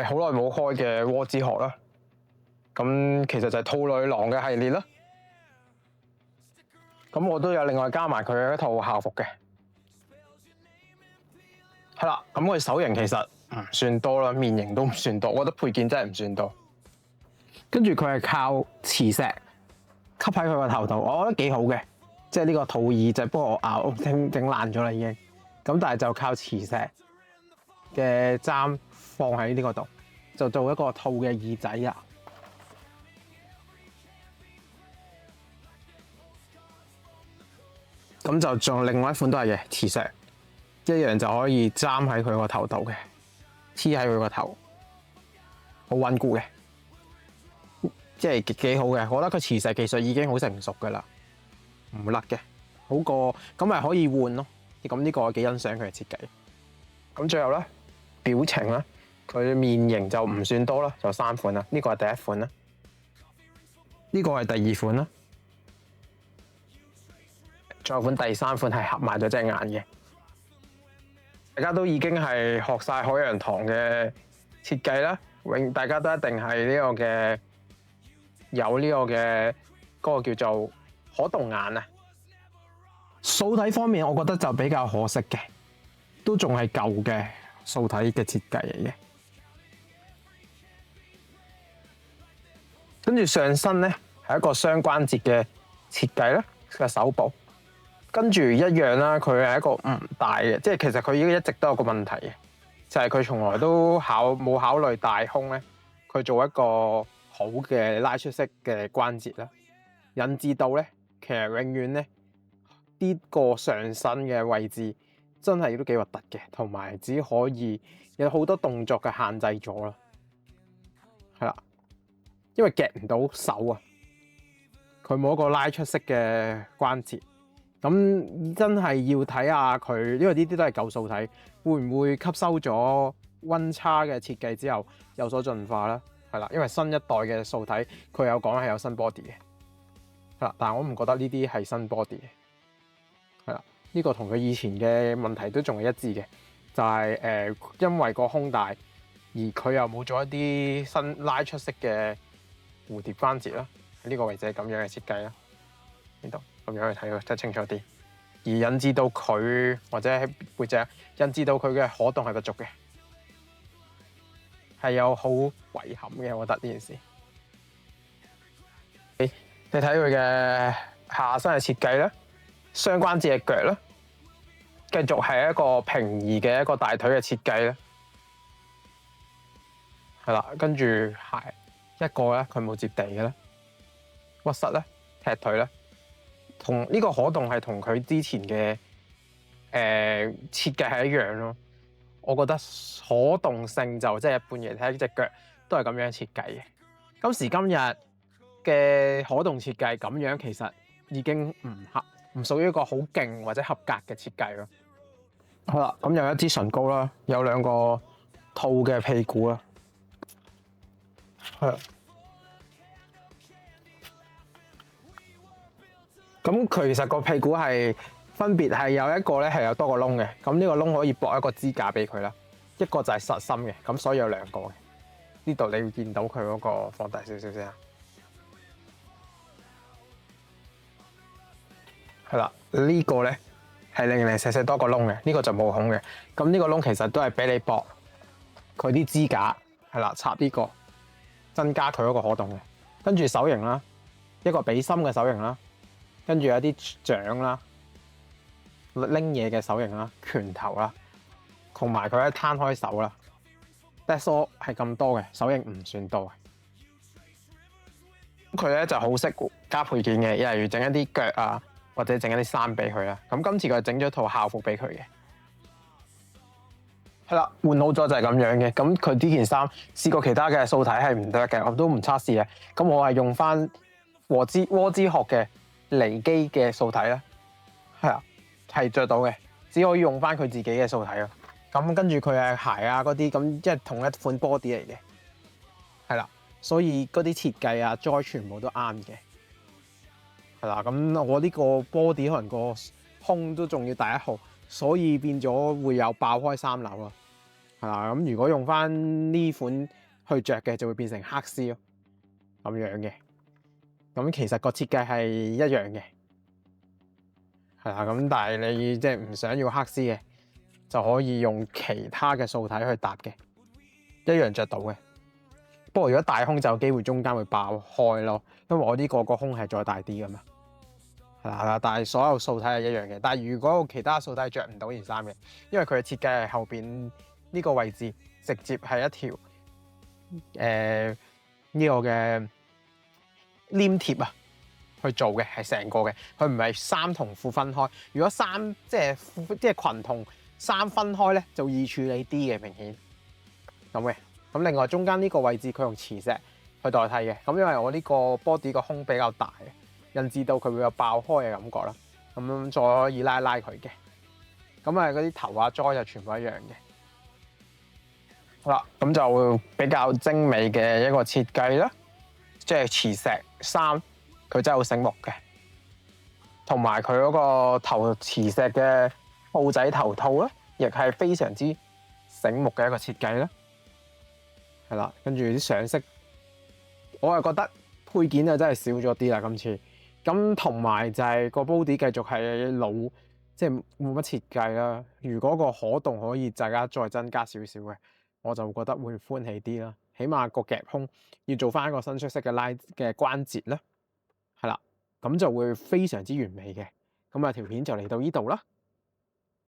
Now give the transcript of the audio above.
好耐冇開嘅蝸之殼啦，咁其實就係兔女郎嘅系列啦。咁我都有另外加埋佢嘅一套校服嘅，係啦。咁佢手型其實唔算多啦，面型都唔算多，我覺得配件真係唔算多。跟住佢係靠磁石吸喺佢個頭度，我覺得幾好嘅，即係呢個兔耳就不過我咬整爛咗啦已經。咁但係就靠磁石嘅簪放喺呢個度，就做一個兔嘅耳仔啊！咁就仲另外一款都係嘅磁石，一樣就可以簪喺佢個頭度嘅，黐喺佢個頭，好穩固嘅，即係幾好嘅。我覺得佢磁石技術已經好成熟噶啦，唔甩嘅，好過咁咪可以換咯。咁呢個我幾欣賞佢嘅設計。咁最後咧，表情咧，佢面型就唔算多啦，就3款啦。呢個係第一款啦，呢個係第二款啦，仲有款第3款係合埋咗隻眼嘅。大家都已經係學晒海洋堂嘅設計啦，大家都一定係呢個嘅有呢個嘅嗰個叫做可動眼啊。素體方面，我覺得就比較可惜嘅，都仲係舊嘅素體嘅設計嚟嘅。跟住上身咧係一個雙關節嘅設計啦，嘅手部。跟住一樣啦，佢係一個唔大嘅，即係其實佢已經一直都有個問題嘅，就係佢從來都冇考慮大胸咧，佢做一個好嘅拉出式嘅關節啦，引致到咧其實永遠咧呢個上身嘅位置真係都幾核突嘅，同埋只可以有好多動作嘅限制咗啦，係啦，因為夾唔到手啊，佢冇一個拉出式嘅關節。咁真係要睇下佢，因為呢啲都係舊素體，會唔會吸收咗溫差嘅設計之後有所進化啦？係啦，因為新一代嘅素體佢有講係有新 body 嘅，係啦，但係我唔覺得呢啲係新 body 嘅，係啦，呢個同佢以前嘅問題都仲係一致嘅，就係因為個胸大，而佢又冇做一啲新拉出式嘅蝴蝶關節啦，呢個位置係咁樣嘅設計啦，呢度。咁樣去睇佢得清楚啲，而引致到佢或者喺背脊引致到佢嘅可動係不足嘅，係有好遺憾嘅。我覺得呢件事，你睇佢嘅下身嘅設計啦，雙關節嘅腳啦，繼續係一個平移嘅一個大腿嘅設計啦，係啦，跟住係一個咧，佢冇接地嘅咧，屈膝咧，踢腿咧。同呢個可動係同佢之前嘅設計係一樣咯，我覺得可動性就即係一般嘅，睇下呢隻腳都係咁樣設計嘅。今時今日嘅可動設計咁樣其實已經唔屬於一個好勁或者合格嘅設計咯。好啦，咁有一支唇膏啦，有2個兔嘅屁股啦，係。咁佢其實個屁股係分別係有一個咧係有多個窿嘅，咁呢個窿可以駁一個支架俾佢啦，一個就係實心嘅，咁所以有2個嘅。呢度你會見到佢嗰個放大少少先啊，係啦，呢個咧係零零舍舍多個窿嘅，呢個就冇孔嘅。咁呢個窿其實都係俾你駁佢啲支架，係啦，插呢個增加佢嗰個可動嘅。跟住手型啦，一個比心嘅手型啦。跟住有啲掌啦，拎嘢嘅手型啦，拳頭啦，同埋佢一攤開手啦。That's all 係咁多嘅，手型唔算多嘅。佢咧就好識加配件嘅，例如整一啲腳啊，或者整一啲衫俾佢啦。咁今次佢整咗套校服俾佢嘅，係啦，換好咗就係咁樣嘅。咁佢呢件衫試過其他嘅素體係唔得嘅，我都唔測試嘅。咁我係用翻蝸之殼嘅離機嘅素體啦，係啊，係着到嘅，只可以用翻佢自己嘅素體咯。咁跟住佢嘅鞋啊嗰啲，咁即係同一款 body 嚟嘅，係啦，所以嗰啲設計啊、joy 全部都啱嘅，係啦。咁我呢個 body 可能個胸都仲要大1號，所以變咗會有爆開3樓咯，係啦。咁如果用翻呢款去着嘅，就會變成黑絲咯，咁樣嘅。咁其實個設計係一樣嘅，係啦。咁但係你即係唔想要黑絲嘅，就可以用其他嘅素體去搭嘅，一樣着到嘅。不過如果大胸就有機會中間會爆開咯，因為我呢個胸係再大啲㗎嘛。係啦，但係所有素體係一樣嘅。但係如果其他素體着唔到件衫嘅，因為佢嘅設計係後邊呢個位置直接係一條呢個嘅黏貼啊去做嘅，係成個嘅，佢唔係衫同褲分開。如果衫即係裙同衫分開咧，就易處理啲嘅，明顯咁嘅。咁另外中間呢個位置佢用磁石去代替嘅，咁因為我呢個 body 個胸比較大，引致到佢會有爆開嘅感覺啦。咁樣再可以拉佢嘅。咁啊嗰啲頭啊裝就全部一樣嘅。好啦，咁就會比較精美嘅一個設計啦，即係磁石衫，佢真係好醒目嘅。同埋佢嗰個頭磁石嘅兔仔頭套咧，亦係非常之醒目嘅一個設計啦。係啦，跟住啲上色，我係覺得配件啊真係少咗啲啦今次。咁同埋就係個 body 繼續係老，即係冇乜設計啦。如果個可動可以大家再增加少少嘅，我就覺得會歡喜啲啦。起碼個夾胸要做翻一個伸縮式嘅拉嘅關節啦，係啦，咁就會非常之完美嘅。咁啊條片就嚟到呢度啦。